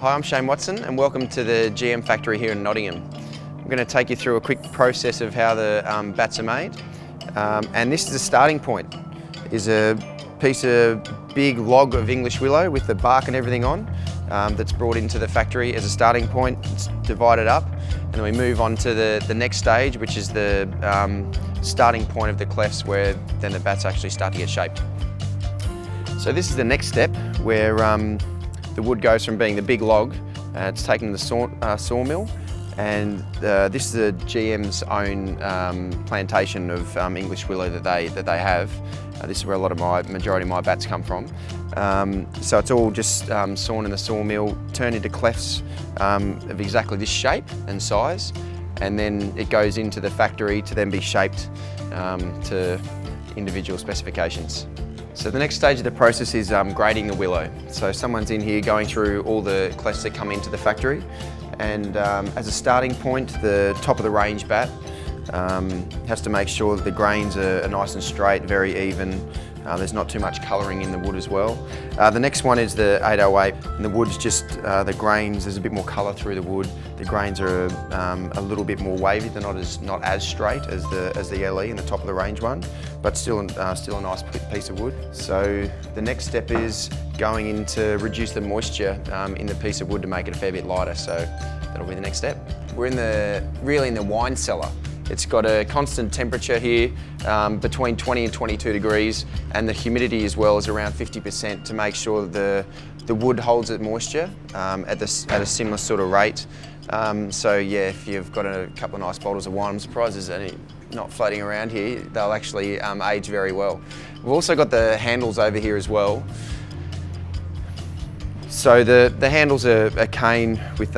Hi, I'm Shane Watson and welcome to the GM factory here in Nottingham. I'm going to take you through a quick process of how the bats are made. And this is the starting point. Is a piece of big log of English willow with the bark and everything on that's brought into the factory as a starting point. It's divided up and then we move on to the next stage, which is the starting point of the clefts, where then the bats actually start to get shaped. So this is the next step where the wood goes from being the big log, it's taken to the sawmill, and this is the GM's own plantation of English willow that they have. This is where majority of my bats come from. So it's all just sawn in the sawmill, turned into clefts of exactly this shape and size, and then it goes into the factory to then be shaped to individual specifications. So the next stage of the process is grading the willow. So someone's in here going through all the clefts that come into the factory, and as a starting point, the top of the range bat has to make sure that the grains are nice and straight, very even. There's not too much colouring in the wood as well. The next one is the 808, and the wood's just, the grains, there's a bit more colour through the wood. The grains are a little bit more wavy, they're not as straight as the LE in the top of the range one, but still a nice piece of wood. So the next step is going in to reduce the moisture in the piece of wood to make it a fair bit lighter, so that'll be the next step. We're really in the wine cellar. It's got a constant temperature here between 20 and 22 degrees, and the humidity as well is around 50% to make sure that the wood holds its moisture at a similar sort of rate. So yeah, if you've got a couple of nice bottles of wine, I'm surprised there's any not floating around here, they'll actually age very well. We've also got the handles over here as well. So the handles are a cane with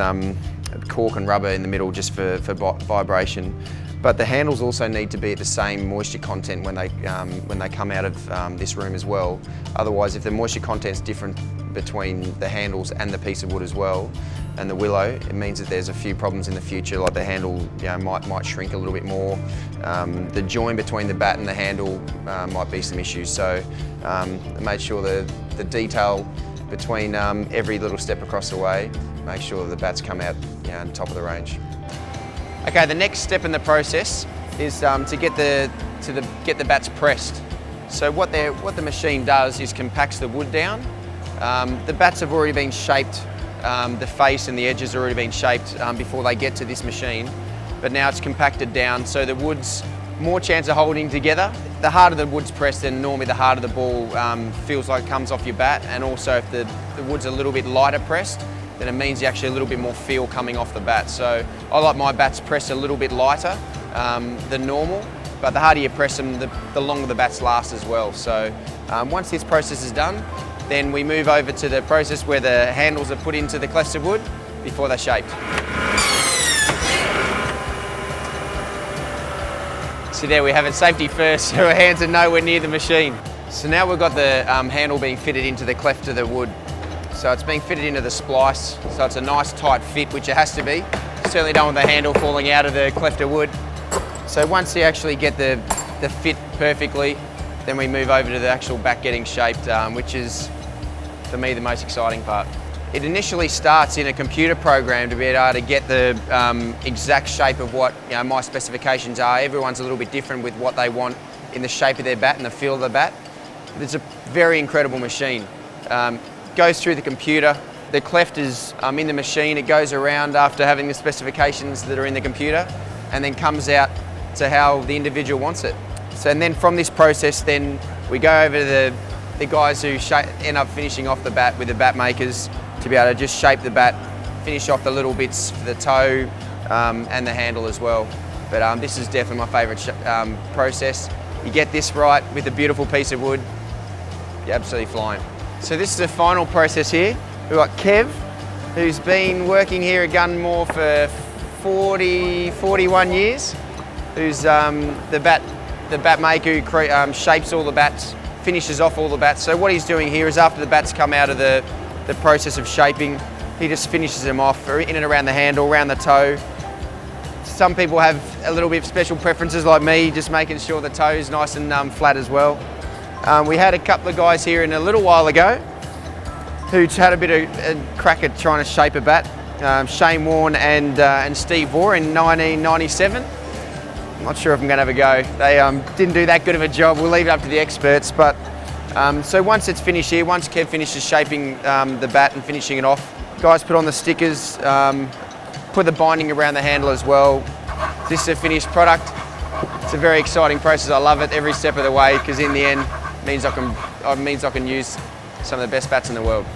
cork and rubber in the middle just for vibration. But the handles also need to be at the same moisture content when they come out of this room as well. Otherwise, if the moisture content's different between the handles and the piece of wood as well, and the willow, it means that there's a few problems in the future, like the handle might shrink a little bit more. The join between the bat and the handle might be some issues. So I made sure the detail between every little step across the way, make sure the bats come out on top of the range. Okay, the next step in the process is to get the bats pressed. So what the machine does is compacts the wood down. The bats have already been shaped, the face and the edges have already been shaped before they get to this machine, but now it's compacted down so the wood's more chance of holding together. The harder the wood's pressed, then normally the harder the ball feels like it comes off your bat, and also if the wood's a little bit lighter pressed, then it means you actually a little bit more feel coming off the bat. So I like my bats pressed a little bit lighter than normal, but the harder you press them, the longer the bats last as well. So once this process is done, then we move over to the process where the handles are put into the clefts of wood before they're shaped. So there we have it, safety first, so our hands are nowhere near the machine. So now we've got the handle being fitted into the cleft of the wood. So it's being fitted into the splice, so it's a nice tight fit, which it has to be. Certainly don't want the handle falling out of the cleft of wood. So once you actually get the fit perfectly, then we move over to the actual bat getting shaped, which is, for me, the most exciting part. It initially starts in a computer program to be able to get the exact shape of what my specifications are. Everyone's a little bit different with what they want in the shape of their bat and the feel of the bat. It's a very incredible machine. Goes through the computer, the cleft is in the machine, it goes around after having the specifications that are in the computer, and then comes out to how the individual wants it. So and then from this process, then we go over to the guys who end up finishing off the bat with the bat makers to be able to just shape the bat, finish off the little bits for the toe and the handle as well. But this is definitely my favourite process. You get this right with a beautiful piece of wood, you're absolutely flying. So this is the final process here. We've got Kev, who's been working here at Gunmore for 41 years, who's the bat maker who shapes all the bats, finishes off all the bats. So what he's doing here is after the bats come out of the process of shaping, he just finishes them off in and around the handle, around the toe. Some people have a little bit of special preferences like me, just making sure the toe's nice and flat as well. We had a couple of guys here in a little while ago who's had a bit of a crack at trying to shape a bat. Shane Warne and Steve Waugh in 1997. I'm not sure if I'm going to have a go. They didn't do that good of a job. We'll leave it up to the experts. But so once it's finished here, once Kev finishes shaping the bat and finishing it off, guys put on the stickers, put the binding around the handle as well. This is a finished product. It's a very exciting process. I love it every step of the way because in the end, it means I can use some of the best bats in the world.